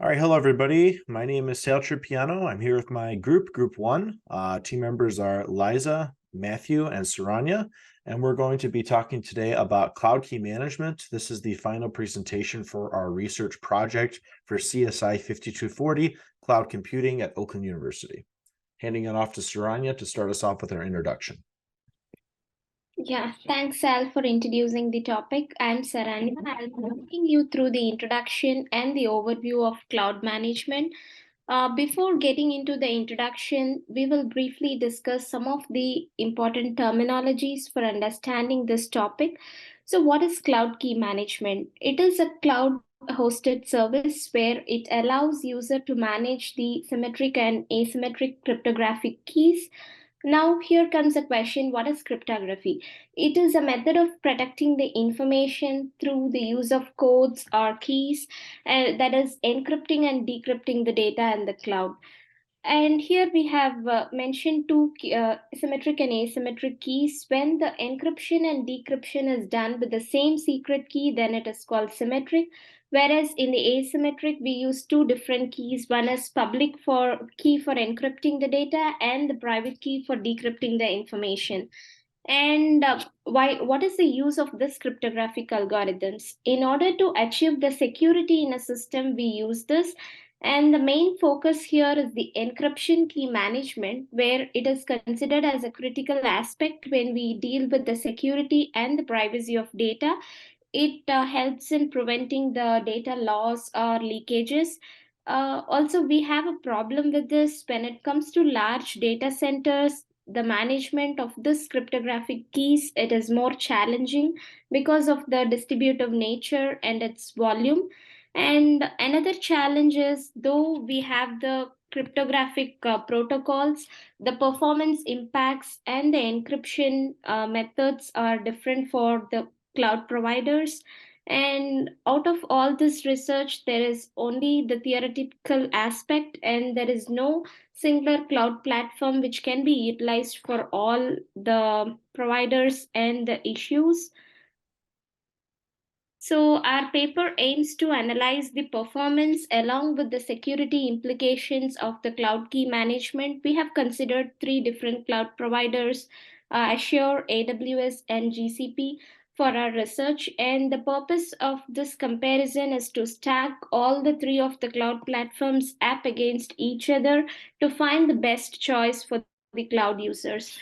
All right, hello everybody. My name is Trupiano. I'm here with my group one. Team members are Liza, Matthew, and Saranya, and we're going to be talking today about cloud key management. This is the final presentation for our research project for CSI5240, Cloud Computing at Oakland University. Handing it off to Saranya to start us off with our introduction. Yeah, thanks, Al, for introducing the topic. I'm Saranya. I'll be walking you through the introduction and the overview of cloud management. Before getting into the introduction, we will briefly discuss some of the important terminologies for understanding this topic. So, what is cloud key management? It is a cloud hosted service where it allows user to manage the symmetric and asymmetric cryptographic keys. Now, here comes a question: what is cryptography? It is a method of protecting the information through the use of codes or keys, that is, encrypting and decrypting the data in the cloud. And here we have mentioned two symmetric and asymmetric keys. When the encryption and decryption is done with the same secret key, then it is called symmetric. Whereas in the asymmetric, we use two different keys. One is public for key for encrypting the data, and the private key for decrypting the information. And what is the use of this cryptographic algorithms? In order to achieve the security in a system, we use this. And the main focus here is the encryption key management, where it is considered as a critical aspect when we deal with the security and the privacy of data. It helps in preventing the data loss or leakages. Also, we have a problem with this when it comes to large data centers. The management of this cryptographic keys, it is more challenging because of the distributive nature and its volume. And another challenge is, though we have the cryptographic protocols, the performance impacts and the encryption methods are different for the cloud providers. And out of all this research, there is only the theoretical aspect, and there is no singular cloud platform which can be utilized for all the providers and the issues. So, our paper aims to analyze the performance along with the security implications of the cloud key management. We have considered three different cloud providers: Azure, AWS, and GCP, for our research. And the purpose of this comparison is to stack all the three of the cloud platforms up against each other to find the best choice for the cloud users.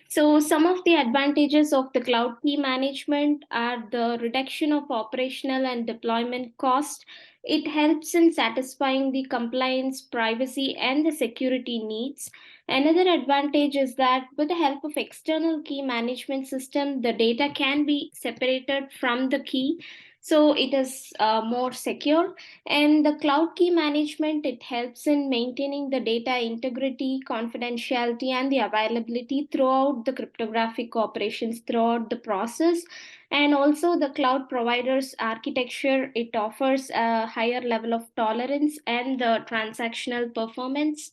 So, some of the advantages of the cloud key management are the reduction of operational and deployment cost. It helps in satisfying the compliance, privacy, and the security needs. Another advantage is that with the help of external key management system, the data can be separated from the key, so it is more secure. And the cloud key management, it helps in maintaining the data integrity, confidentiality, and the availability throughout the cryptographic operations throughout the process. And also the cloud providers architecture, it offers a higher level of tolerance and the transactional performance.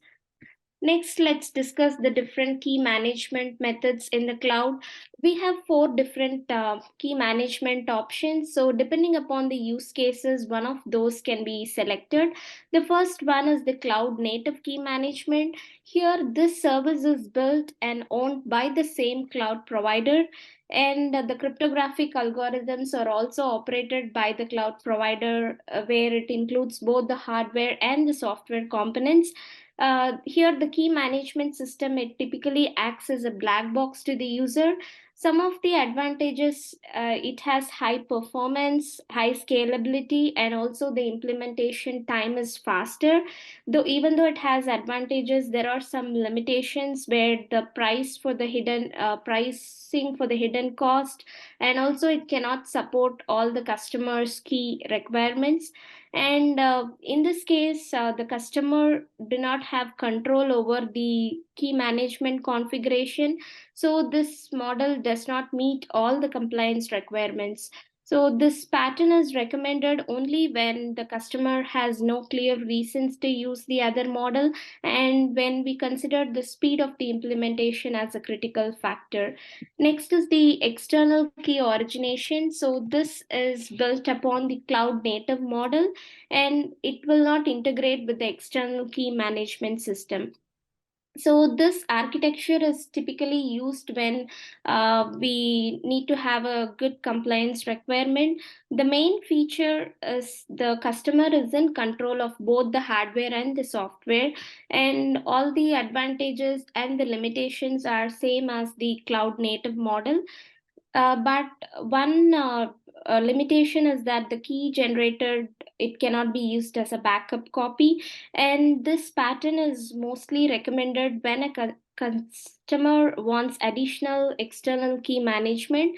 Next, let's discuss the different key management methods in the cloud. We have four different key management options. So, depending upon the use cases, one of those can be selected. The first one is the cloud native key management. Here, this service is built and owned by the same cloud provider, and the cryptographic algorithms are also operated by the cloud provider, where it includes both the hardware and the software components. Here, the key management system, it typically acts as a black box to the user. Some of the advantages: it has high performance, high scalability, and also the implementation time is faster. Though even though it has advantages, there are some limitations where the pricing for the hidden cost, and also it cannot support all the customers' key requirements. And in this case, the customer do not have control over the key management configuration, so this model does not meet all the compliance requirements. So this pattern is recommended only when the customer has no clear reasons to use the other model, and when we consider the speed of the implementation as a critical factor. Next is the external key origination. So this is built upon the cloud native model, and it will not integrate with the external key management system. So this architecture is typically used when we need to have a good compliance requirement. The main feature is the customer is in control of both the hardware and the software, and all the advantages and the limitations are same as the cloud native model. But one limitation is that the key generator, it cannot be used as a backup copy, and this pattern is mostly recommended when a customer wants additional external key management.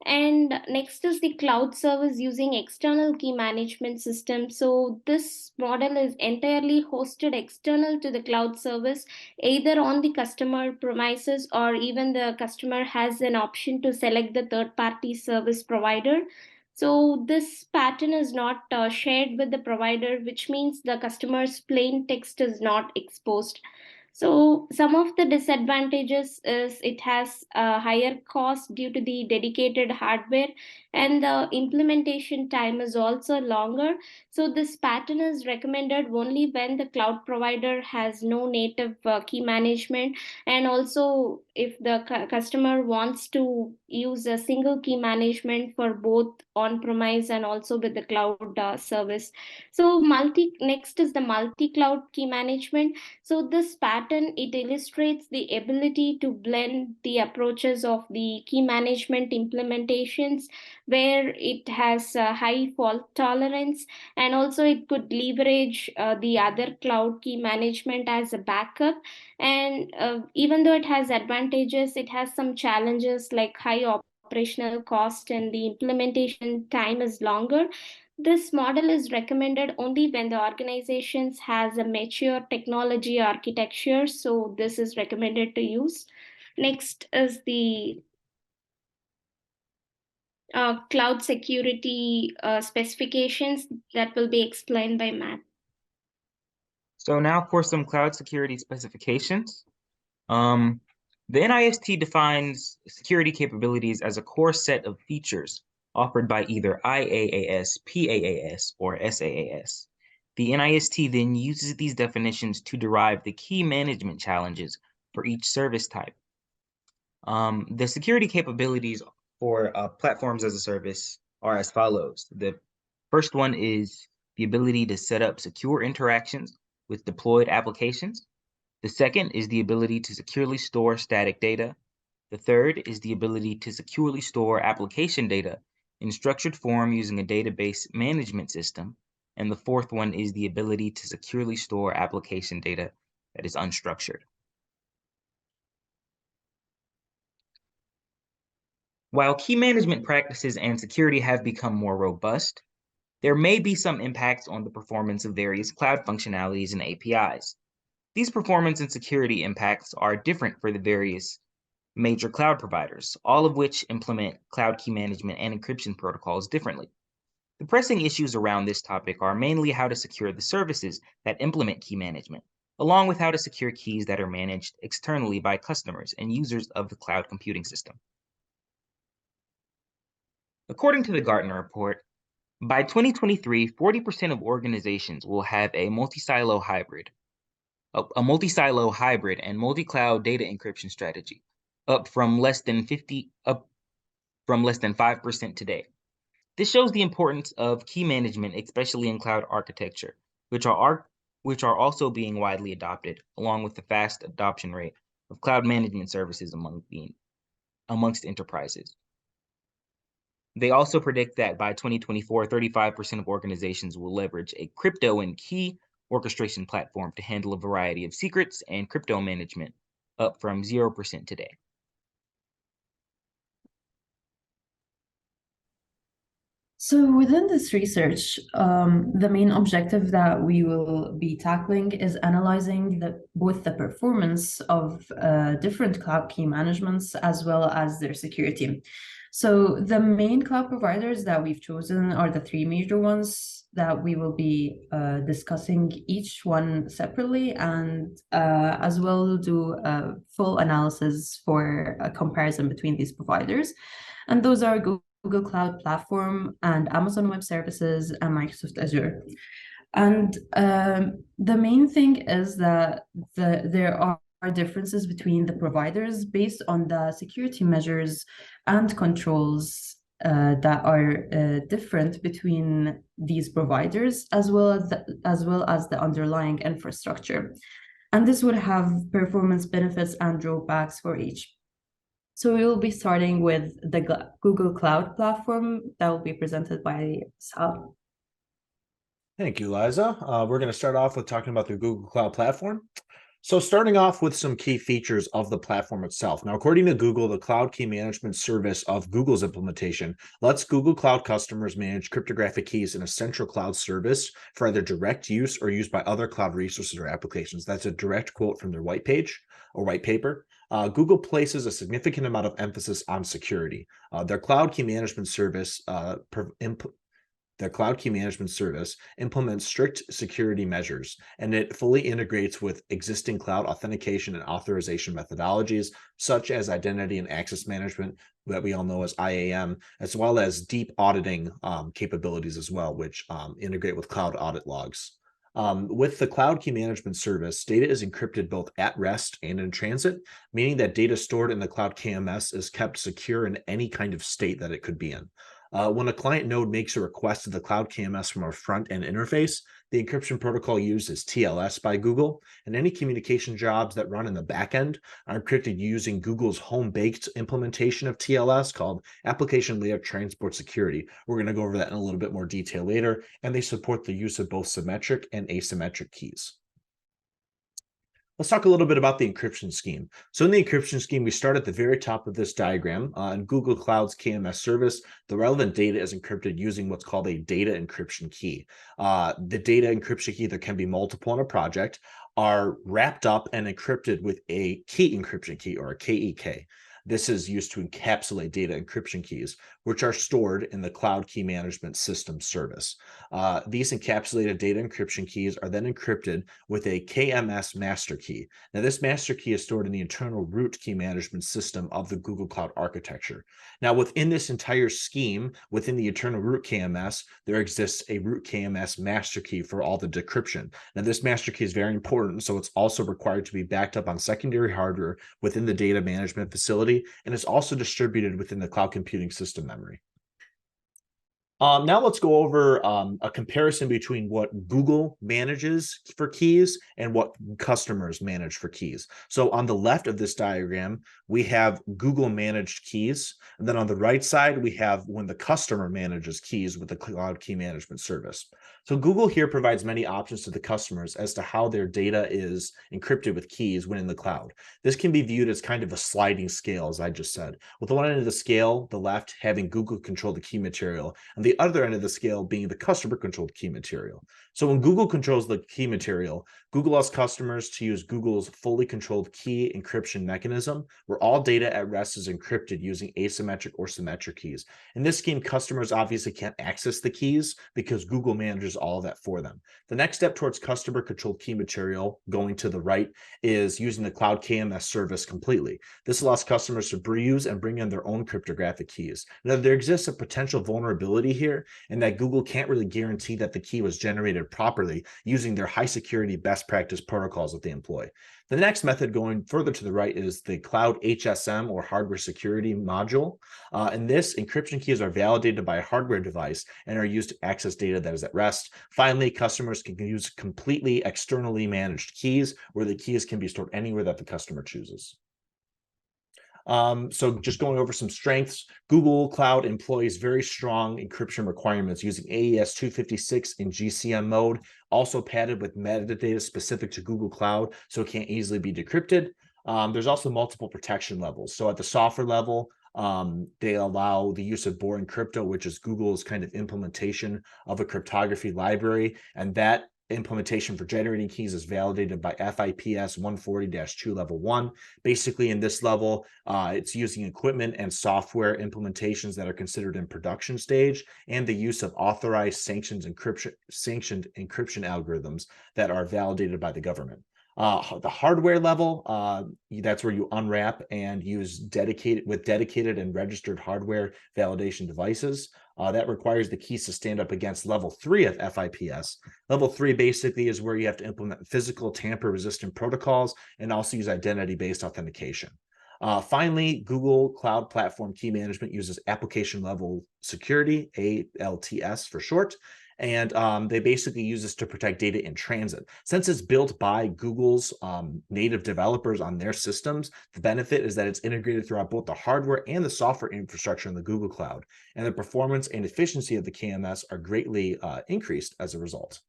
And next is the cloud service using external key management system. So this model is entirely hosted external to the cloud service, either on the customer premises, or even the customer has an option to select the third party service provider. So this pattern is not shared with the provider, which means the customer's plain text is not exposed. So some of the disadvantages is it has a higher cost due to the dedicated hardware, and the implementation time is also longer. So this pattern is recommended only when the cloud provider has no native key management, and also if the customer wants to use a single key management for both on premise and also with the cloud service. So next is the multi cloud key management. So this pattern, it illustrates the ability to blend the approaches of the key management implementations, where it has a high fault tolerance, and also it could leverage the other cloud key management as a backup. And even though it has advantages, it has some challenges like high operational cost and the implementation time is longer. This model is recommended only when the organizations has a mature technology architecture. So this is recommended to use. Next is the cloud security specifications that will be explained by Matt. So now for some cloud security specifications. The NIST defines security capabilities as a core set of features offered by either IaaS, PaaS, or SaaS. The NIST then uses these definitions to derive the key management challenges for each service type. The security capabilities for platforms as a service are as follows. The first one is the ability to set up secure interactions with deployed applications. The second is the ability to securely store static data. The third is the ability to securely store application data in structured form using a database management system. And the fourth one is the ability to securely store application data that is unstructured. While key management practices and security have become more robust, there may be some impacts on the performance of various cloud functionalities and APIs. These performance and security impacts are different for the various major cloud providers, all of which implement cloud key management and encryption protocols differently. The pressing issues around this topic are mainly how to secure the services that implement key management, along with how to secure keys that are managed externally by customers and users of the cloud computing system. According to the Gartner report, by 2023, 40% of organizations will have a multi-silo hybrid and multi-cloud data encryption strategy, up from less than 5% today. This shows the importance of key management, especially in cloud architecture, which are also being widely adopted, along with the fast adoption rate of cloud management services amongst enterprises. They also predict that by 2024, 35% of organizations will leverage a crypto and key orchestration platform to handle a variety of secrets and crypto management, up from 0% today. So within this research, the main objective that we will be tackling is analyzing both the performance of different cloud key managements as well as their security. So the main cloud providers that we've chosen are the three major ones that we will be discussing each one separately, and as well do a full analysis for a comparison between these providers. And those are Google Cloud Platform and Amazon Web Services and Microsoft Azure. And the main thing is that there are differences between the providers based on the security measures and controls that are different between these providers, as well as the underlying infrastructure. And this would have performance benefits and drawbacks for each. So we will be starting with the Google Cloud Platform that will be presented by Sal. Thank you, Liza. We're going to start off with talking about the Google Cloud Platform. So starting off with some key features of the platform itself. Now, according to Google, the Cloud Key Management Service of Google's implementation lets Google Cloud customers manage cryptographic keys in a central cloud service for either direct use or used by other cloud resources or applications. That's a direct quote from their white page or white paper. Google places a significant amount of emphasis on security. Their Cloud Key Management Service Their Cloud Key Management Service implements strict security measures, and it fully integrates with existing cloud authentication and authorization methodologies, such as identity and access management, that we all know as IAM, as well as deep auditing capabilities as well, which integrate with cloud audit logs. With the Cloud Key Management Service, data is encrypted both at rest and in transit, meaning that data stored in the Cloud KMS is kept secure in any kind of state that it could be in. When a client node makes a request to the Cloud KMS from a front-end interface, the encryption protocol used is TLS by Google, and any communication jobs that run in the backend are encrypted using Google's home-baked implementation of TLS called Application Layer Transport Security. We're going to go over that in a little bit more detail later, and they support the use of both symmetric and asymmetric keys. Let's talk a little bit about the encryption scheme. So in the encryption scheme, we start at the very top of this diagram. In Google Cloud's KMS service, the relevant data is encrypted using what's called a data encryption key. The data encryption key, there can be multiple in a project, are wrapped up and encrypted with a key encryption key, or a KEK. This is used to encapsulate data encryption keys, which are stored in the Cloud Key Management System service. These encapsulated data encryption keys are then encrypted with a KMS master key. Now, this master key is stored in the internal root key management system of the Google Cloud architecture. Now, within this entire scheme, within the internal root KMS, there exists a root KMS master key for all the decryption. Now, this master key is very important, so it's also required to be backed up on secondary hardware within the data management facility, and it's also distributed within the cloud computing system memory. Now let's go over a comparison between what Google manages for keys and what customers manage for keys. So on the left of this diagram, we have Google managed keys. And then on the right side, we have when the customer manages keys with the Cloud Key Management Service. So Google here provides many options to the customers as to how their data is encrypted with keys when in the cloud. This can be viewed as kind of a sliding scale, as I just said, with the one end of the scale, the left, having Google control the key material, and the other end of the scale being the customer-controlled key material. So when Google controls the key material, Google allows customers to use Google's fully controlled key encryption mechanism, where all data at rest is encrypted using asymmetric or symmetric keys. In this scheme, customers obviously can't access the keys because Google manages all of that for them. The next step towards customer-controlled key material, going to the right, is using the Cloud KMS service completely. This allows customers to reuse and bring in their own cryptographic keys. Now, there exists a potential vulnerability here in that Google can't really guarantee that the key was generated properly using their high security best practice protocols that they employ. The next method, going further to the right, is the Cloud HSM, or hardware security module. In this, encryption keys are validated by a hardware device and are used to access data that is at rest. Finally, customers can use completely externally managed keys, where the keys can be stored anywhere that the customer chooses. So just going over some strengths, Google Cloud employs very strong encryption requirements using AES 256 in GCM mode, also padded with metadata specific to Google Cloud, so it can't easily be decrypted. There's also multiple protection levels. So at the software level, they allow the use of boring crypto, which is Google's kind of implementation of a cryptography library, and that implementation for generating keys is validated by FIPS 140-2 level 1. Basically, in this level, it's using equipment and software implementations that are considered in production stage, and the use of authorized sanctioned encryption algorithms that are validated by the government. The hardware level, that's where you unwrap and use dedicated and registered hardware validation devices. That requires the keys to stand up against level 3 of FIPS. Level 3 basically is where you have to implement physical tamper-resistant protocols and also use identity-based authentication. Finally, Google Cloud Platform Key Management uses application level security, ALTS for short, and they basically use this to protect data in transit. Since it's built by Google's native developers on their systems, the benefit is that it's integrated throughout both the hardware and the software infrastructure in the Google Cloud, and the performance and efficiency of the KMS are greatly increased as a result.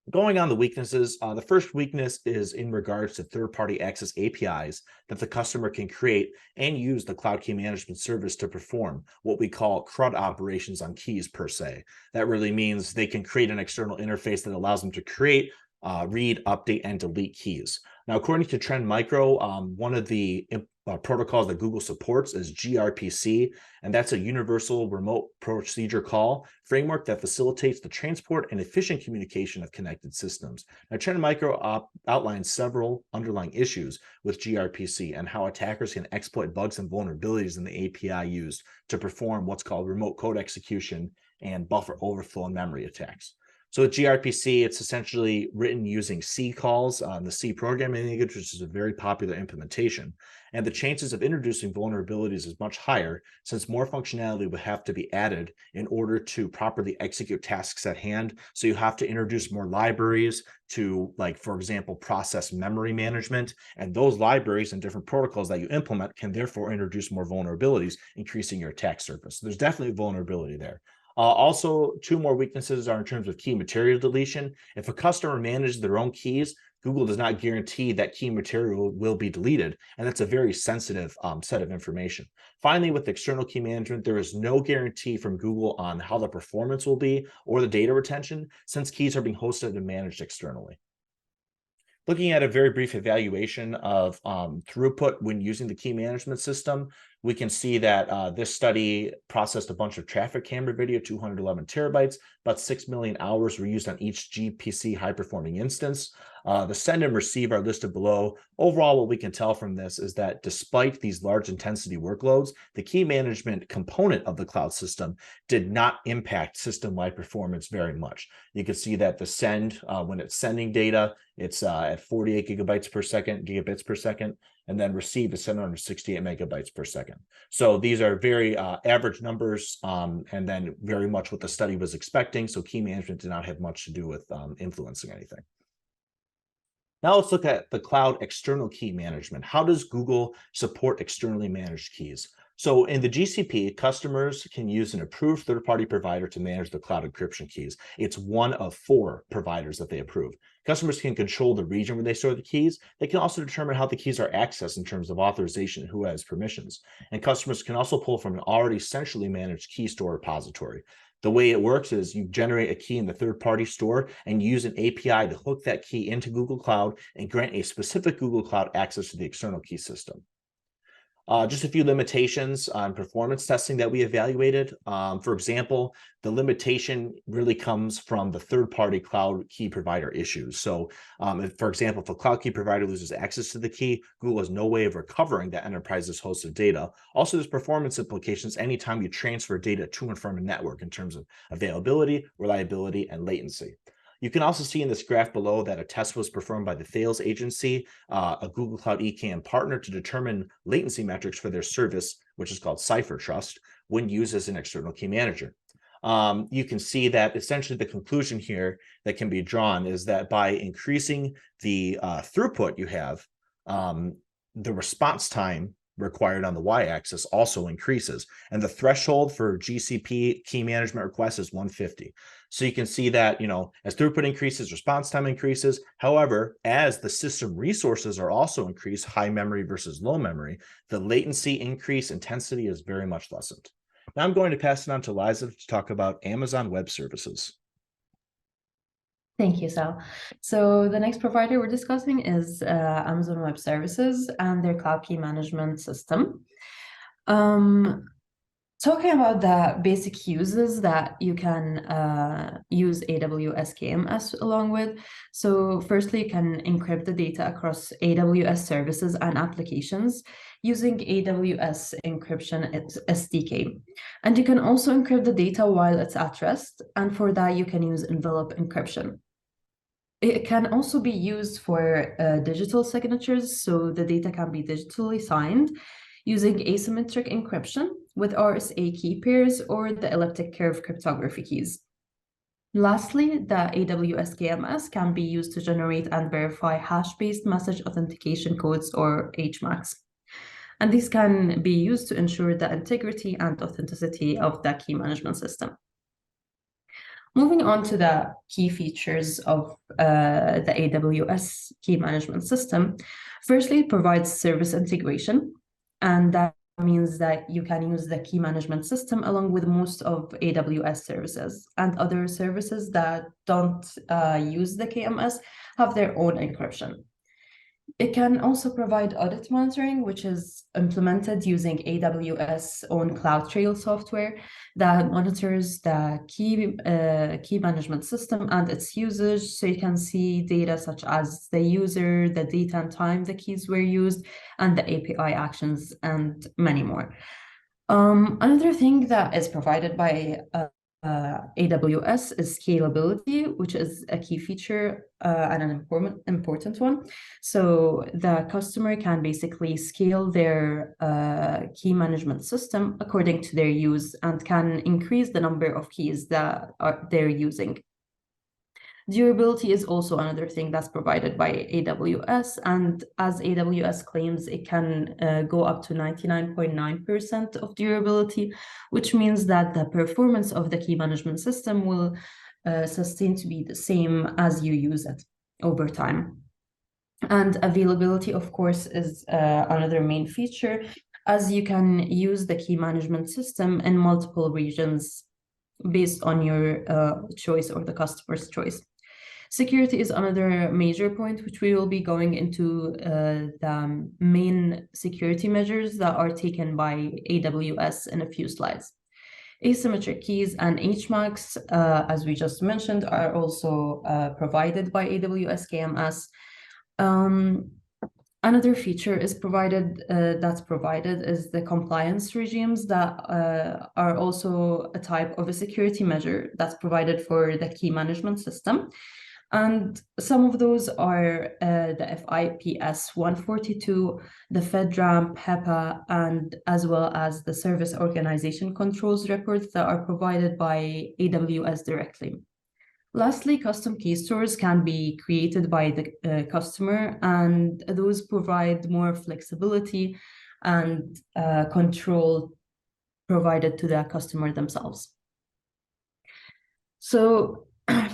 Going on the weaknesses, the first weakness is in regards to third-party access APIs that the customer can create and use the Cloud Key Management Service to perform what we call CRUD operations on keys per se. That really means they can create an external interface that allows them to create, read, update, and delete keys. Now, according to Trend Micro, one of the protocols that Google supports is gRPC, and that's a universal remote procedure call framework that facilitates the transport and efficient communication of connected systems. Now, Trend Micro outlines several underlying issues with gRPC and how attackers can exploit bugs and vulnerabilities in the API used to perform what's called remote code execution and buffer overflow and memory attacks. So with gRPC, it's essentially written using C calls on the C programming language, which is a very popular implementation. And the chances of introducing vulnerabilities is much higher, since more functionality would have to be added in order to properly execute tasks at hand. So you have to introduce more libraries to, like, for example, process memory management. And those libraries and different protocols that you implement can therefore introduce more vulnerabilities, increasing your attack surface. There's definitely vulnerability there. Also, two more weaknesses are in terms of key material deletion. If a customer manages their own keys, Google does not guarantee that key material will be deleted, and that's a very sensitive set of information. Finally, with external key management, there is no guarantee from Google on how the performance will be or the data retention, since keys are being hosted and managed externally. Looking at a very brief evaluation of throughput when using the key management system, we can see that this study processed a bunch of traffic camera video, 211 terabytes, about 6 million hours were used on each gPC high-performing instance. The send and receive are listed below. Overall, what we can tell from this is that despite these large intensity workloads, the key management component of the cloud system did not impact system-wide performance very much. You can see that the send, when it's sending data, it's at 48 gigabits per second, and then receive is 768 megabytes per second. So these are very average numbers, and then very much what the study was expecting. So key management did not have much to do with influencing anything. Now let's look at the cloud external key management. How does Google support externally managed keys? So in the GCP, customers can use an approved third-party provider to manage the cloud encryption keys. It's one of 4 providers that they approve. Customers can control the region where they store the keys. They can also determine how the keys are accessed in terms of authorization and who has permissions. And customers can also pull from an already centrally managed key store repository. The way it works is you generate a key in the third-party store and use an API to hook that key into Google Cloud and grant a specific Google Cloud access to the external key system. Just a few limitations on performance testing that we evaluated. For example, the limitation really comes from the third-party cloud key provider issues. So, for example, if a cloud key provider loses access to the key, Google has no way of recovering that enterprise's hosted data. Also, there's performance implications anytime you transfer data to and from a network in terms of availability, reliability, and latency. You can also see in this graph below that a test was performed by the Thales agency, a Google Cloud EKM partner, to determine latency metrics for their service, which is called Cipher Trust, when used as an external key manager. You can see that essentially the conclusion here that can be drawn is that by increasing the throughput you have, the response time required on the y-axis also increases, and the threshold for GCP key management requests is 150. So you can see that, as throughput increases, response time increases. However, as the system resources are also increased, high memory versus low memory, the latency increase intensity is very much lessened. Now I'm going to pass it on to Liza to talk about Amazon Web Services. Thank you, Sal. So the next provider we're discussing is Amazon Web Services and their cloud key management system. Talking about the basic uses that you can use AWS KMS along with. So firstly, you can encrypt the data across AWS services and applications using AWS encryption SDK. And you can also encrypt the data while it's at rest. And for that, you can use envelope encryption. It can also be used for digital signatures. So the data can be digitally signed using asymmetric encryption with RSA key pairs or the elliptic curve cryptography keys. Lastly, the AWS KMS can be used to generate and verify hash-based message authentication codes or HMACs. And these can be used to ensure the integrity and authenticity of the key management system. Moving on to the key features of the AWS key management system. Firstly, it provides service integration, and that means that you can use the key management system along with most of AWS services, and other services that don't use the KMS have their own encryption. It can also provide audit monitoring, which is implemented using AWS own CloudTrail software that monitors the key management system and its usage. So you can see data such as the user, the date and time the keys were used, and the API actions, and many more. Another thing that is provided by AWS is scalability, which is a key feature and an important one. So the customer can basically scale their key management system according to their use and can increase the number of keys that they're using. Durability is also another thing that's provided by AWS, and as AWS claims, it can go up to 99.9% of durability, which means that the performance of the key management system will sustain to be the same as you use it over time. And availability, of course, is another main feature, as you can use the key management system in multiple regions based on your choice or the customer's choice. Security is another major point, which we will be going into the main security measures that are taken by AWS in a few slides. Asymmetric keys and HMACs, as we just mentioned, are also provided by AWS KMS. Another feature is that's provided is the compliance regimes that are also a type of a security measure that's provided for the key management system. And some of those are the FIPS 142, the FedRAMP, HEPA, and as well as the Service Organization Controls reports that are provided by AWS directly. Lastly, custom key stores can be created by the customer, and those provide more flexibility and control provided to the customer themselves. So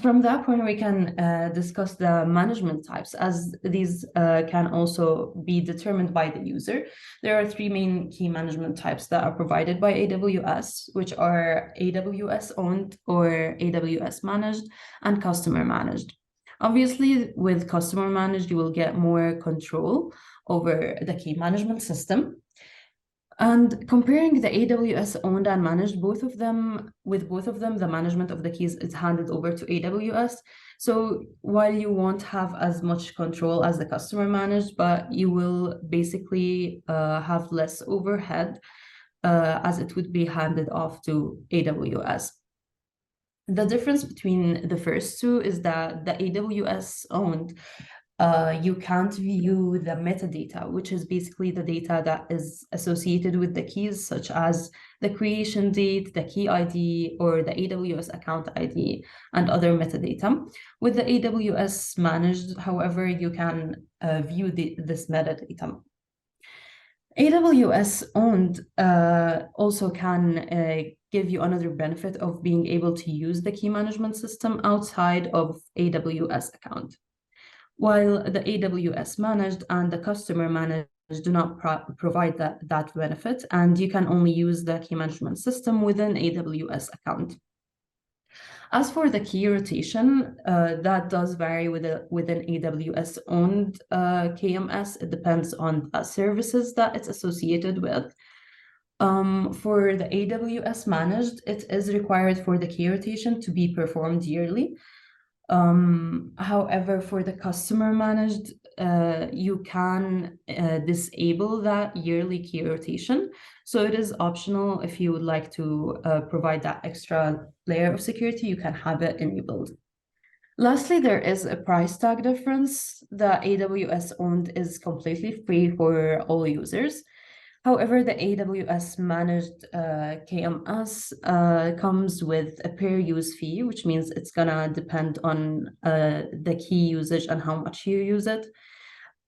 from that point, we can discuss the management types, as these can also be determined by the user. There are three main key management types that are provided by AWS, which are AWS owned or AWS managed and customer managed. Obviously, with customer managed, you will get more control over the key management system. And comparing the AWS owned and managed, both of them, the management of the keys is handed over to AWS. So while you won't have as much control as the customer managed, but you will basically have less overhead as it would be handed off to AWS. The difference between the first two is that the AWS owned, you can't view the metadata, which is basically the data that is associated with the keys, such as the creation date, the key ID, or the AWS account ID, and other metadata. With the AWS managed, however, you can view this metadata. AWS owned also can give you another benefit of being able to use the key management system outside of AWS account, while the AWS managed and the customer managed do not provide that benefit, and you can only use the key management system within AWS account. As for the key rotation, that does vary with an AWS-owned KMS. It depends on the services that it's associated with. For the AWS managed, it is required for the key rotation to be performed yearly. However, for the customer managed, you can disable that yearly key rotation. So it is optional. If you would like to provide that extra layer of security, you can have it enabled. Lastly, there is a price tag difference. The AWS owned is completely free for all users. However, the AWS managed KMS comes with a per use fee, which means it's gonna depend on the key usage and how much you use it.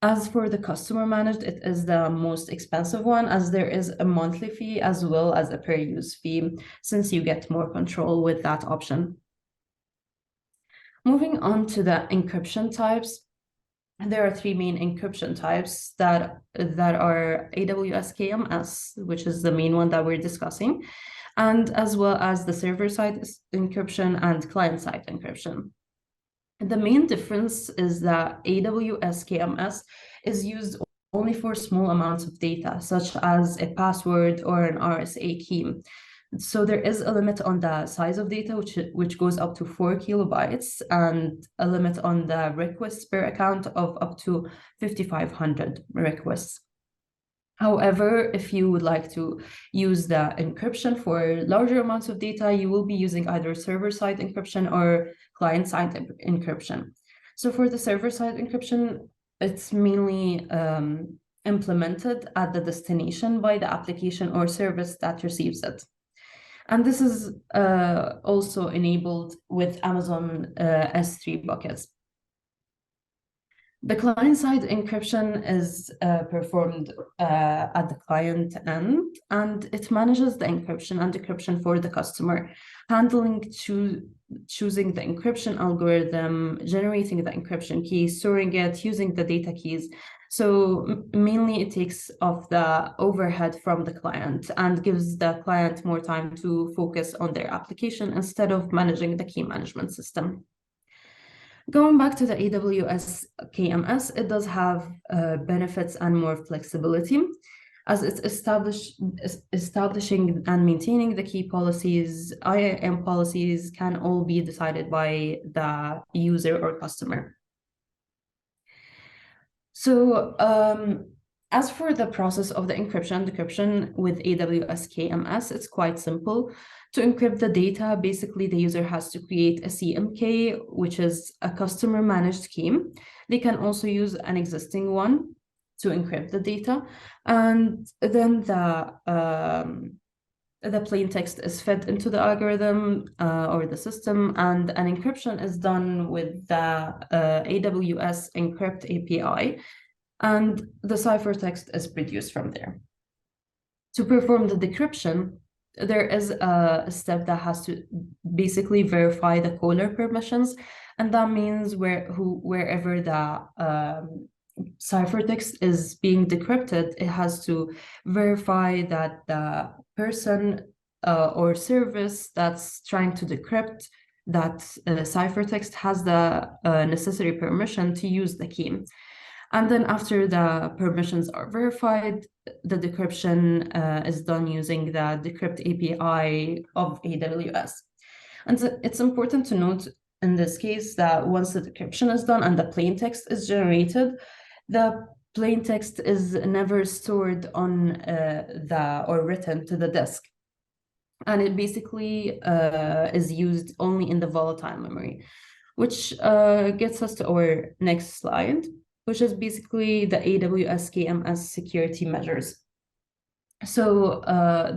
As for the customer managed, it is the most expensive one, as there is a monthly fee as well as a per use fee, since you get more control with that option. Moving on to the encryption types. There are three main encryption types that are AWS KMS, which is the main one that we're discussing, and as well as the server-side encryption and client-side encryption. The main difference is that AWS KMS is used only for small amounts of data, such as a password or an RSA key. So there is a limit on the size of data, which goes up to 4 kilobytes, and a limit on the requests per account of up to 5,500 requests. However, if you would like to use the encryption for larger amounts of data, you will be using either server-side encryption or client-side encryption. So for the server-side encryption, it's mainly implemented at the destination by the application or service that receives it. And this is also enabled with Amazon S3 buckets. The client-side encryption is performed at the client end, and it manages the encryption and decryption for the customer, handling choosing the encryption algorithm, generating the encryption key, storing it, using the data keys. So mainly it takes off the overhead from the client and gives the client more time to focus on their application instead of managing the key management system. Going back to the AWS KMS, it does have benefits and more flexibility, as it's establishing and maintaining the key policies. IAM policies can all be decided by the user or customer. So as for the process of the encryption and decryption with AWS KMS, it's quite simple. To encrypt the data, basically the user has to create a CMK, which is a customer managed key. They can also use an existing one to encrypt the data. And then the plain text is fed into the algorithm or the system, and an encryption is done with the AWS Encrypt API, and the ciphertext is produced from there. To perform the decryption, there is a step that has to basically verify the caller permissions, and that means wherever the ciphertext is being decrypted, it has to verify that the person or service that's trying to decrypt that ciphertext has the necessary permission to use the key. And then after the permissions are verified, the decryption is done using the Decrypt API of AWS. And so it's important to note in this case that once the decryption is done and the plain text is generated, the plain text is never stored on or written to the disk. And it basically is used only in the volatile memory, which gets us to our next slide, which is basically the AWS KMS security measures. So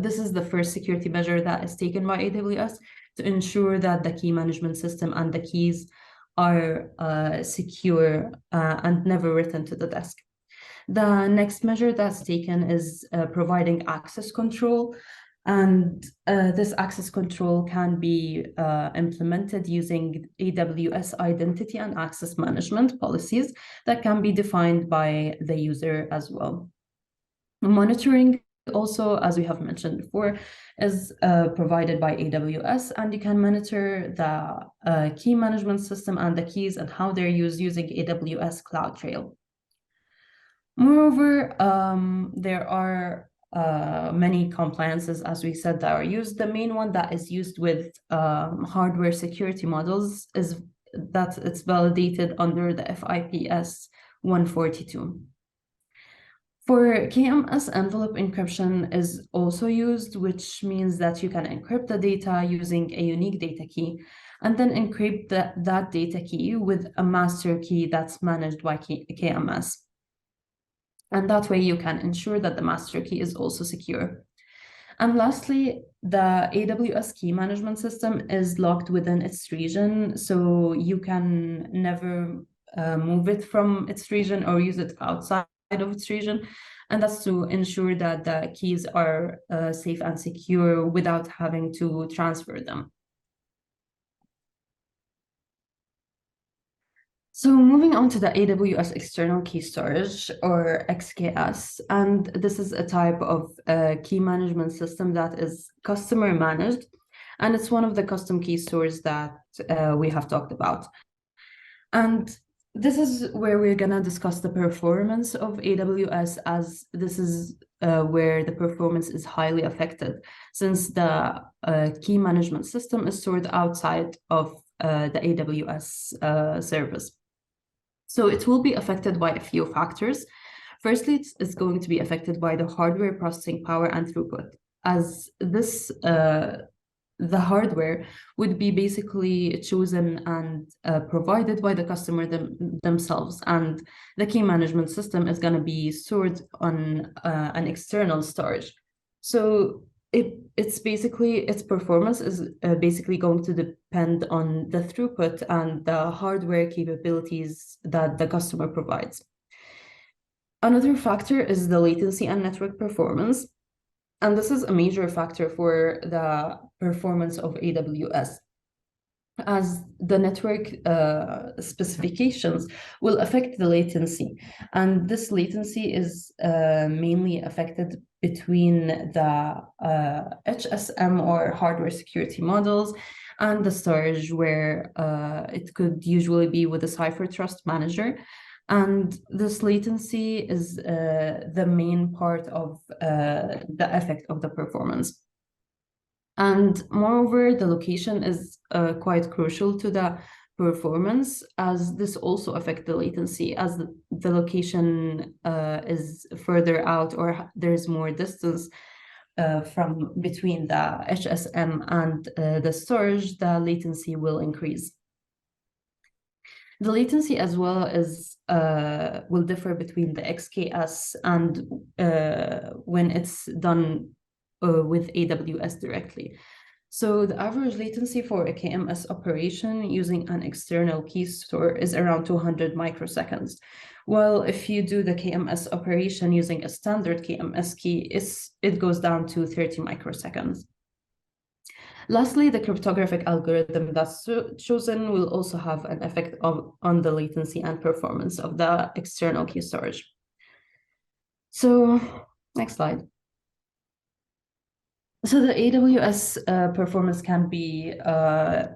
this is the first security measure that is taken by AWS to ensure that the key management system and the keys are secure and never written to the disk. The next measure that's taken is providing access control. And this access control can be implemented using AWS identity and access management policies that can be defined by the user as well. Monitoring also, as we have mentioned before, is provided by AWS, and you can monitor the key management system and the keys and how they're used using AWS CloudTrail. Moreover, there are many compliances, as we said, that are used. The main one that is used with hardware security models is that it's validated under the FIPS 142. For KMS, envelope encryption is also used, which means that you can encrypt the data using a unique data key and then encrypt that data key with a master key that's managed by KMS. And that way you can ensure that the master key is also secure. And lastly, the AWS key management system is locked within its region, so you can never move it from its region or use it outside of its region. And that's to ensure that the keys are safe and secure without having to transfer them. So moving on to the AWS external key storage, or XKS, and this is a type of key management system that is customer managed, and it's one of the custom key stores that we have talked about. And this is where we're gonna discuss the performance of AWS, as this is where the performance is highly affected, since the key management system is stored outside of the AWS service. So it will be affected by a few factors. Firstly, it's going to be affected by the hardware processing power and throughput, as this the hardware would be basically chosen and provided by the customer themselves, and the key management system is going to be stored on an external storage. So its performance is basically going to depend on the throughput and the hardware capabilities that the customer provides. Another factor is the latency and network performance, and this is a major factor for the performance of AWS, as the network specifications will affect the latency, and this latency is mainly affected between the HSM, or hardware security models, and the storage, where it could usually be with a Cipher Trust Manager. And this latency is the main part of the effect of the performance. And moreover, the location is quite crucial to the performance, as this also affects the latency, as the location is further out, or there's more distance from between the HSM and the storage, the latency will increase. The latency as well is will differ between the XKS and when it's done with AWS directly. So the average latency for a KMS operation using an external key store is around 200 microseconds. While if you do the KMS operation using a standard KMS key, it goes down to 30 microseconds. Lastly, the cryptographic algorithm that's chosen will also have an effect on the latency and performance of the external key storage. So, next slide. So the AWS performance can be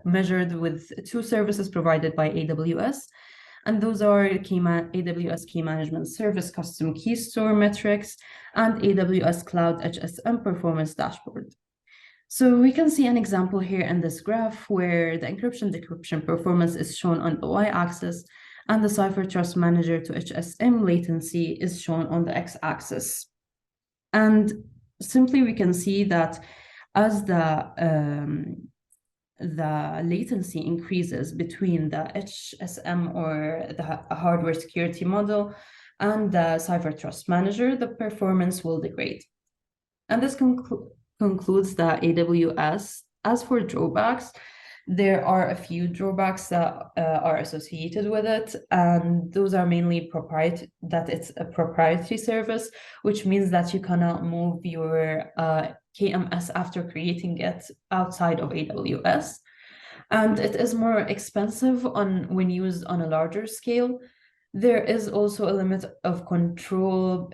measured with two services provided by AWS, and those are AWS Key Management Service Custom Key Store Metrics and AWS Cloud HSM Performance Dashboard. So we can see an example here in this graph where the encryption-decryption performance is shown on the y-axis, and the Cipher Trust Manager to HSM latency is shown on the x-axis. And simply we can see that as the latency increases between the HSM, or the hardware security model, and the Cipher Trust Manager, the performance will degrade. And this concludes the AWS. As for drawbacks, there are a few drawbacks that are associated with it, and those are mainly that it's a proprietary service, which means that you cannot move your KMS after creating it outside of AWS. And it is more expensive when used on a larger scale. There is also a limit of control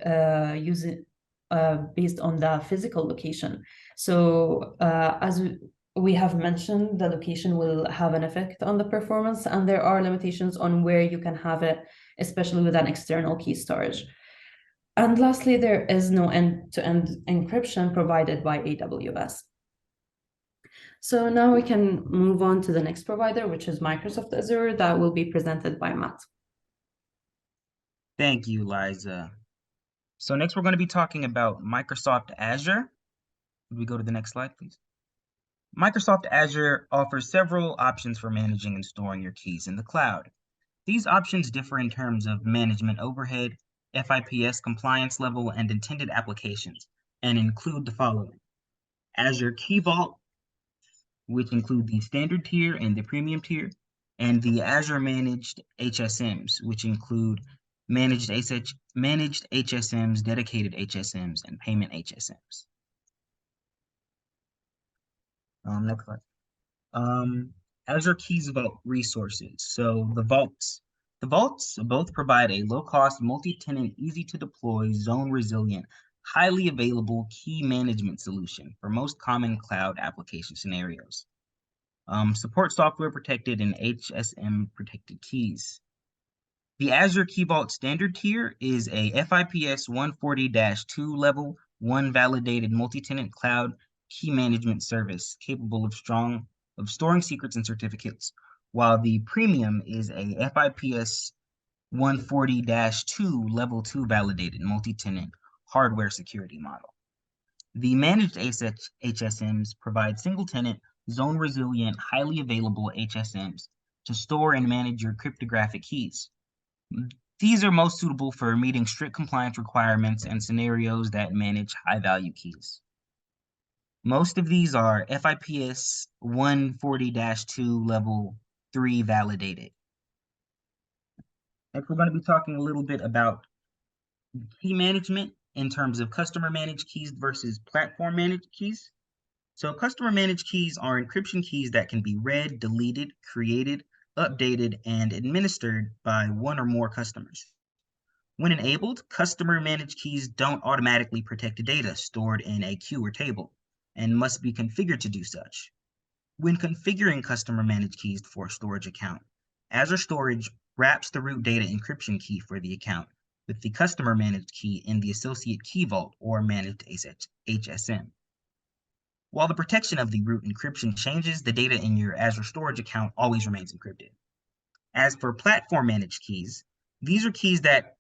based on the physical location. So as we have mentioned, the location will have an effect on the performance, and there are limitations on where you can have it, especially with an external key storage. And lastly, there is no end-to-end encryption provided by AWS. So now we can move on to the next provider, which is Microsoft Azure, that will be presented by Matt. Thank you, Liza. So next we're going to be talking about Microsoft Azure. Could we go to the next slide, please? Microsoft Azure offers several options for managing and storing your keys in the cloud. These options differ in terms of management overhead, FIPS compliance level, and intended applications, and include the following: Azure Key Vault, which include the standard tier and the premium tier, and the Azure Managed HSMs, which include managed HSMs, dedicated HSMs, and payment HSMs. Next slide. Azure Keys Vault resources. So the vaults both provide a low-cost, multi-tenant, easy-to-deploy, zone-resilient, highly available key management solution for most common cloud application scenarios. Support software protected and HSM protected keys. The Azure Key Vault standard tier is a FIPS 140-2 level 1 validated multi-tenant cloud key management service capable of storing secrets and certificates, while the premium is a FIPS 140-2 level 2 validated multi-tenant hardware security model. The managed HSMs provide single-tenant, zone-resilient, highly available HSMs to store and manage your cryptographic keys. These are most suitable for meeting strict compliance requirements and scenarios that manage high-value keys. Most of these are FIPS 140-2 level 3 validated. Next, we're going to be talking a little bit about key management in terms of customer managed keys versus platform managed keys. So customer managed keys are encryption keys that can be read, deleted, created, updated, and administered by one or more customers. When enabled, customer managed keys don't automatically protect data stored in a queue or table and must be configured to do such. When configuring customer managed keys for a storage account, Azure Storage wraps the root data encryption key for the account with the customer managed key in the associate key vault or managed HSM. While the protection of the root encryption changes, the data in your Azure Storage account always remains encrypted. As for platform managed keys, these are keys that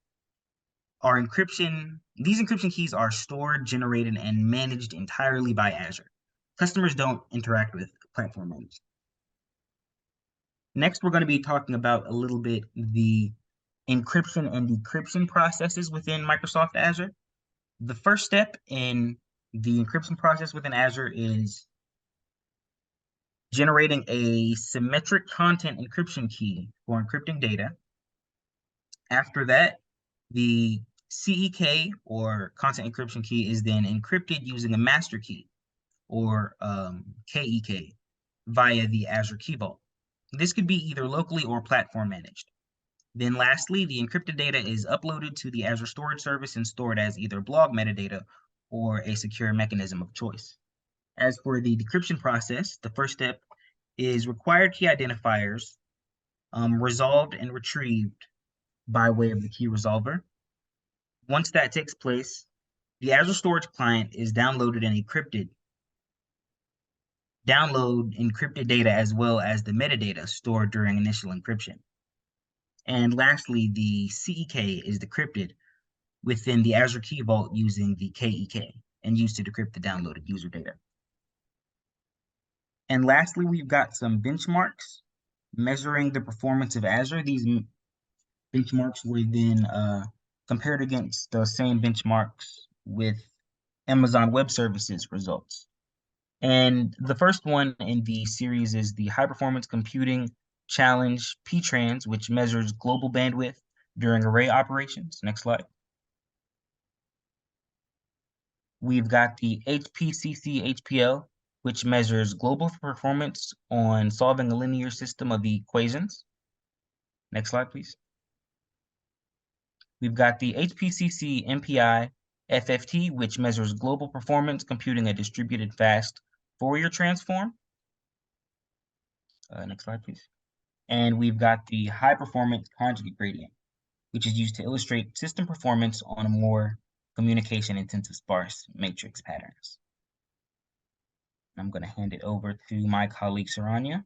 are encryption. These encryption keys are stored, generated, and managed entirely by Azure. Customers don't interact with platform managed. Next, we're going to be talking about a little bit the encryption and decryption processes within Microsoft Azure. The first step in the encryption process within Azure is generating a symmetric content encryption key for encrypting data. After that, the CEK or content encryption key is then encrypted using a master key or KEK via the Azure Key Vault. This could be either locally or platform managed. Then lastly, the encrypted data is uploaded to the Azure Storage Service and stored as either blog metadata or a secure mechanism of choice. As for the decryption process, the first step is required key identifiers resolved and retrieved by way of the key resolver. Once that takes place, the Azure Storage Client is downloaded and encrypted. Download encrypted data as well as the metadata stored during initial encryption. And lastly, the CEK is decrypted within the Azure Key Vault using the KEK and used to decrypt the downloaded user data. And lastly, we've got some benchmarks measuring the performance of Azure. These benchmarks were then compared against the same benchmarks with Amazon Web Services results. And the first one in the series is the High Performance Computing Challenge PTrans, which measures global bandwidth during array operations. Next slide. We've got the HPCC HPL, which measures global performance on solving a linear system of equations. Next slide, please. We've got the HPCC MPI, FFT, which measures global performance computing a distributed fast Fourier transform. Next slide, please. And we've got the high performance conjugate gradient, which is used to illustrate system performance on a more communication intensive sparse matrix patterns. I'm going to hand it over to my colleague Saranya.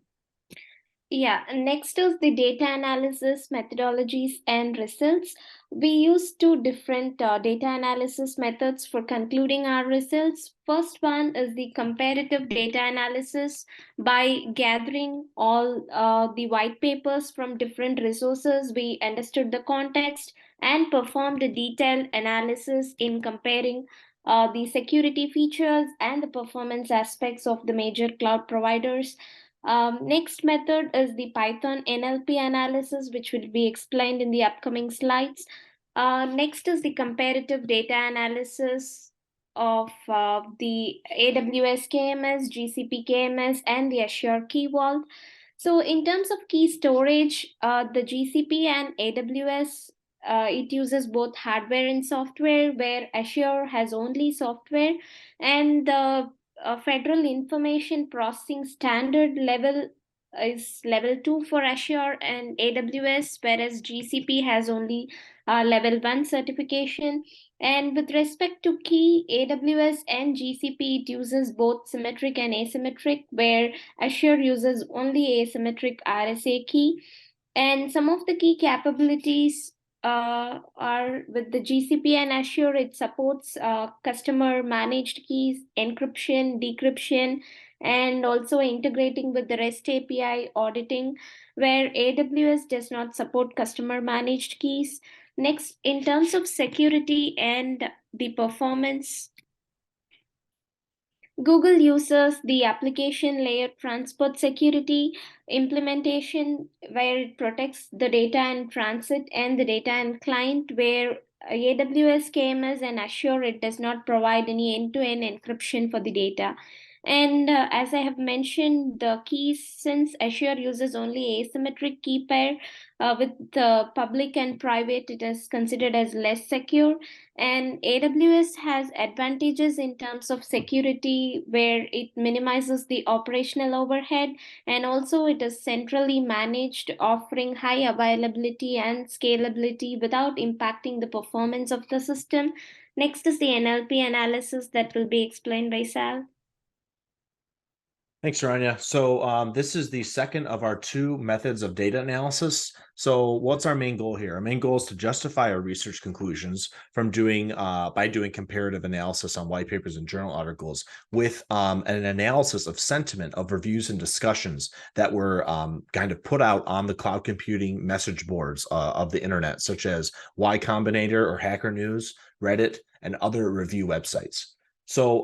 Yeah, next is the data analysis methodologies and results. We use two different data analysis methods for concluding our results. First one is the comparative data analysis by gathering all the white papers from different resources. We understood the context and performed a detailed analysis in comparing the security features and the performance aspects of the major cloud providers. Next method is the Python NLP analysis, which will be explained in the upcoming slides. Next is the comparative data analysis of the AWS KMS, GCP KMS, and the Azure Key Vault. So in terms of key storage, the GCP and AWS, it uses both hardware and software, where Azure has only software, and the Federal Information Processing Standard level is level 2 for Azure and AWS, whereas GCP has only level 1 certification. And with respect to key, AWS and GCP, it uses both symmetric and asymmetric, where Azure uses only asymmetric RSA key. And some of the key capabilities are with the GCP and Azure. It supports customer managed keys, encryption, decryption, and also integrating with the REST API auditing, where AWS does not support customer managed keys. Next, in terms of security and the performance, Google uses the application layer transport security implementation, where it protects the data in transit and the data in client, where AWS KMS and Azure, it does not provide any end-to-end encryption for the data. And as I have mentioned, the keys, since Azure uses only asymmetric key pair, with the public and private, it is considered as less secure. And AWS has advantages in terms of security, where it minimizes the operational overhead, and also it is centrally managed, offering high availability and scalability without impacting the performance of the system. Next is the NLP analysis that will be explained by Sal. Thanks, Saranya. So this is the second of our two methods of data analysis. So what's our main goal here? Our main goal is to justify our research conclusions from by doing comparative analysis on white papers and journal articles with an analysis of sentiment of reviews and discussions that were kind of put out on the cloud computing message boards of the internet, such as Y Combinator or Hacker News, Reddit, and other review websites. So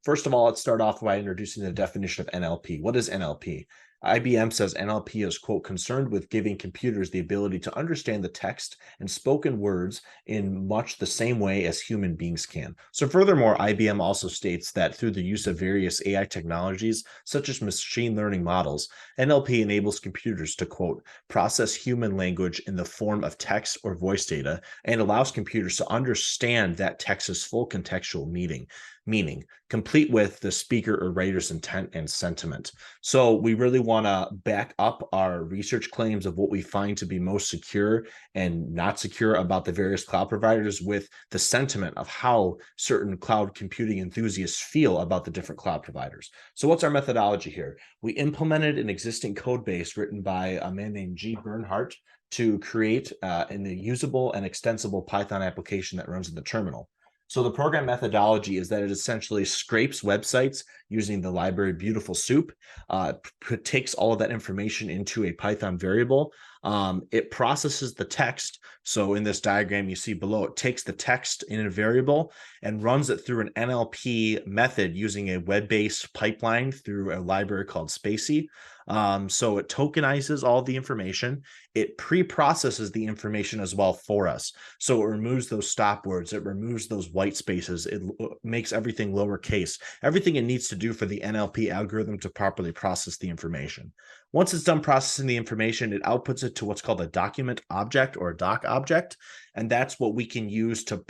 first of all, let's start off by introducing the definition of NLP. What is NLP? IBM says NLP is, quote, concerned with giving computers the ability to understand the text and spoken words in much the same way as human beings can. So furthermore, IBM also states that through the use of various AI technologies, such as machine learning models, NLP enables computers to, quote, process human language in the form of text or voice data and allows computers to understand that text's full contextual meaning, complete with the speaker or writer's intent and sentiment. So we really want to back up our research claims of what we find to be most secure and not secure about the various cloud providers with the sentiment of how certain cloud computing enthusiasts feel about the different cloud providers. So what's our methodology here? We implemented an existing code base written by a man named G. Bernhardt to create a usable and extensible Python application that runs in the terminal. So the program methodology is that it essentially scrapes websites using the library Beautiful Soup, takes all of that information into a Python variable. It processes the text. So in this diagram you see below, it takes the text in a variable and runs it through an NLP method using a web-based pipeline through a library called Spacey. So it tokenizes all the information. It pre-processes the information as well for us. So it removes those stop words. It removes those white spaces. It makes everything lowercase, everything it needs to do for the NLP algorithm to properly process the information. Once it's done processing the information, it outputs it to what's called a document object or a doc object. And that's what we can use to,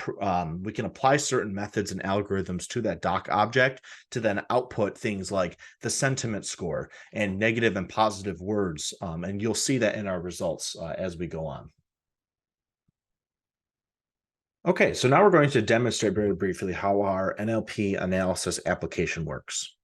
we can apply certain methods and algorithms to that doc object to then output things like the sentiment score and negative and positive words. And you'll see that in our results as we go on. Okay, so now we're going to demonstrate very briefly how our NLP analysis application works.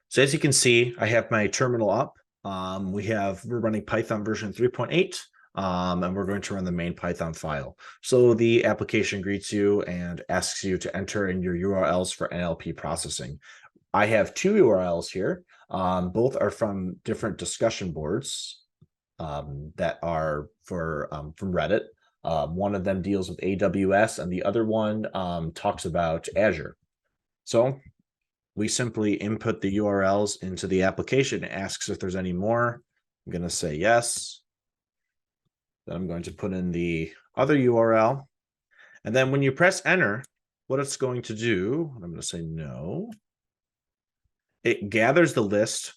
So as you can see, I have my terminal up. We're running Python version 3.8, and we're going to run the main Python file. So the application greets you and asks you to enter in your URLs for NLP processing. I have two URLs here. Both are from different discussion boards that are from Reddit. One of them deals with AWS, and the other one talks about Azure. So we simply input the URLs into the application. It asks if there's any more. I'm going to say yes. Then I'm going to put in the other URL. And then when you press enter, what it's going to do, I'm going to say no. It gathers the list.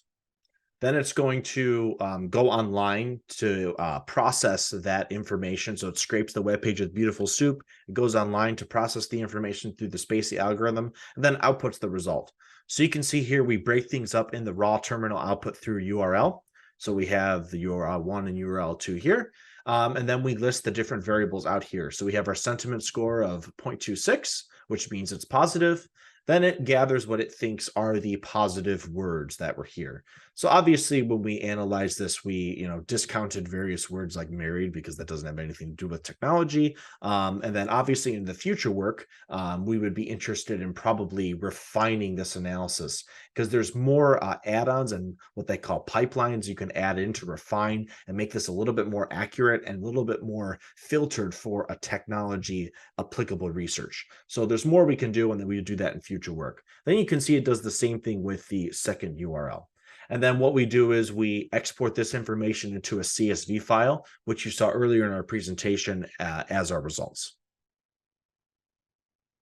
Then it's going to go online to process that information. So it scrapes the web page with beautiful soup. It goes online to process the information through the Spacey algorithm, and then outputs the result. So you can see here, we break things up in the raw terminal output through URL. So we have the URL 1 and URL 2 here. And then we list the different variables out here. So we have our sentiment score of 0.26, which means it's positive. Then it gathers what it thinks are the positive words that were here. So obviously, when we analyze this, we discounted various words like married because that doesn't have anything to do with technology. And then obviously in the future work, we would be interested in probably refining this analysis because there's more add-ons and what they call pipelines you can add in to refine and make this a little bit more accurate and a little bit more filtered for a technology applicable research. So there's more we can do, and then we do that in future work. Then you can see it does the same thing with the second URL. And then what we do is we export this information into a CSV file, which you saw earlier in our presentation as our results.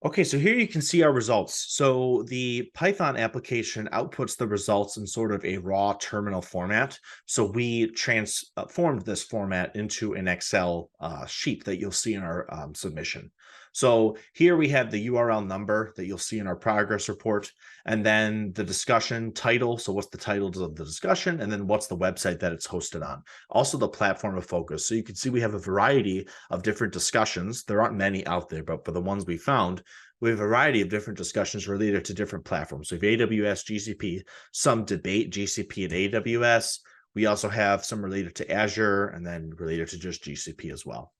Okay, so here you can see our results. So the Python application outputs the results in sort of a raw terminal format. So we transformed this format into an Excel sheet that you'll see in our submission. So here we have the URL number that you'll see in our progress report, and then the discussion title. So what's the title of the discussion, and then what's the website that it's hosted on. Also the platform of focus. So you can see we have a variety of different discussions. There aren't many out there, but for the ones we found, we have a variety of different discussions related to different platforms. So we have AWS, GCP, some debate GCP and AWS. We also have some related to Azure and then related to just GCP as well.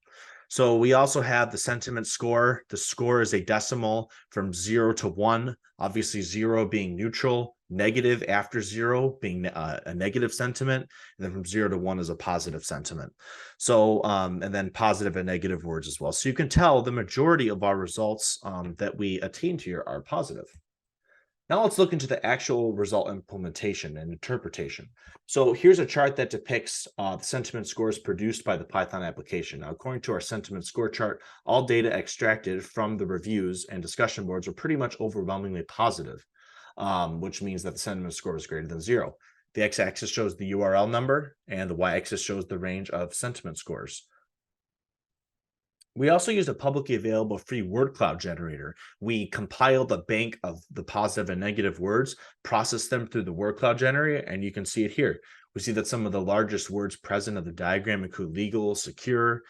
So we also have the sentiment score. The score is a decimal from 0 to 1, obviously 0 being neutral, negative after 0 being a negative sentiment, and then from 0 to 1 is a positive sentiment. So, and then positive and negative words as well. So you can tell the majority of our results that we attained here are positive. Now let's look into the actual result implementation and interpretation. So here's a chart that depicts the sentiment scores produced by the Python application. Now, according to our sentiment score chart, all data extracted from the reviews and discussion boards are pretty much overwhelmingly positive, which means that the sentiment score is greater than 0. The x-axis shows the URL number, and the y-axis shows the range of sentiment scores. We also used a publicly available free word cloud generator. We compiled a bank of the positive and negative words, processed them through the word cloud generator, and you can see it here. We see that some of the largest words present in the diagram include legal, secure,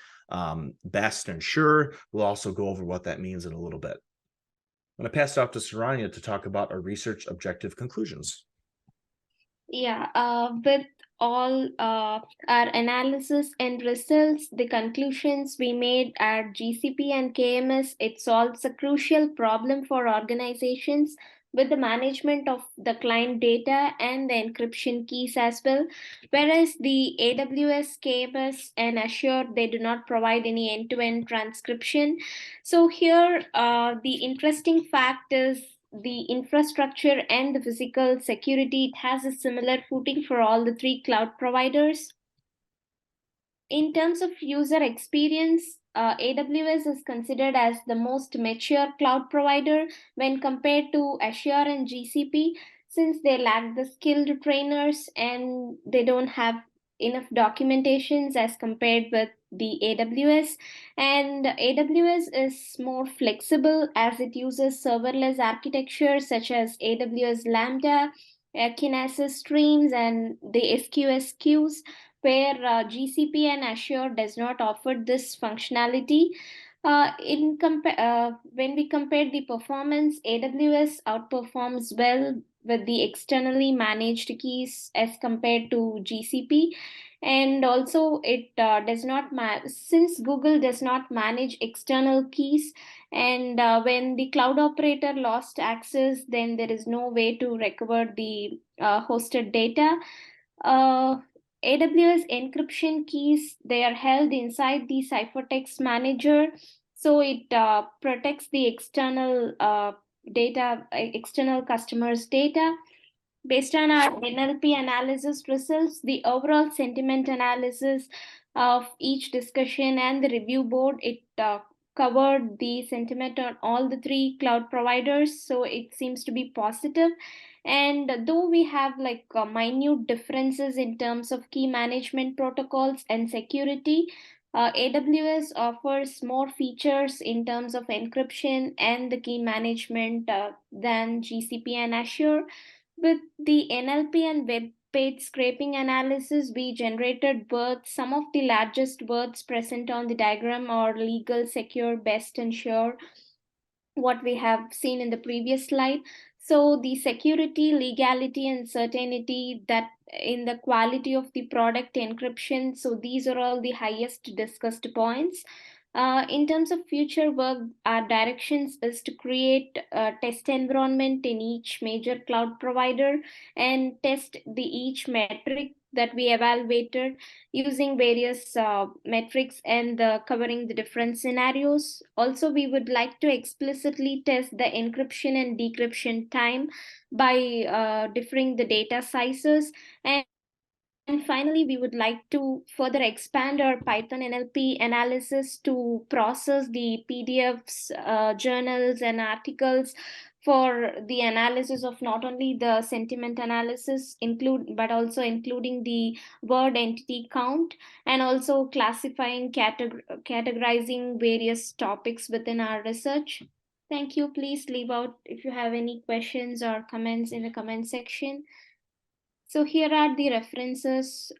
best, and sure. We'll also go over what that means in a little bit. I'm going to pass it off to Saranya to talk about our research objective conclusions. Yeah, with all our analysis and results, the conclusions we made at GCP and KMS, it solves a crucial problem for organizations with the management of the client data and the encryption keys as well. Whereas the AWS, KMS, and Azure, they do not provide any end-to-end transcription. So here, the interesting fact is the infrastructure and the physical security, it has a similar footing for all the three cloud providers. In terms of user experience, AWS is considered as the most mature cloud provider when compared to Azure and GCP. since they lack the skilled trainers and they don't have enough documentations as compared with the AWS. And AWS is more flexible as it uses serverless architecture such as AWS Lambda, Kinesis streams, and the SQS queues, where GCP and Azure does not offer this functionality. When we compare the performance, AWS outperforms well with the externally managed keys as compared to GCP. And also it does not since Google does not manage external keys, and when the cloud operator lost access, then there is no way to recover the hosted data. AWS encryption keys, they are held inside the ciphertext manager, so it protects the external external customers' data. Based on our NLP analysis results, the overall sentiment analysis of each discussion and the review board, it covered the sentiment on all the three cloud providers, so it seems to be positive. And though we have like minute differences in terms of key management protocols and security, AWS offers more features in terms of encryption and the key management than GCP and Azure. With the NLP and web page scraping analysis, we generated words. Some of the largest words present on the diagram are legal, secure, best, and sure, what we have seen in the previous slide. So the security, legality, and certainty that in the quality of the product encryption, so these are all the highest discussed points. In terms of future work, our directions is to create a test environment in each major cloud provider and test the each metric that we evaluated using various metrics and covering the different scenarios. Also, we would like to explicitly test the encryption and decryption time by differing the data sizes. And finally, we would like to further expand our Python NLP analysis to process the PDFs, journals, and articles for the analysis of not only the sentiment analysis but also including the word entity count, and also classifying, categorizing various topics within our research. Thank you. Please leave out if you have any questions or comments in the comment section. So here are the references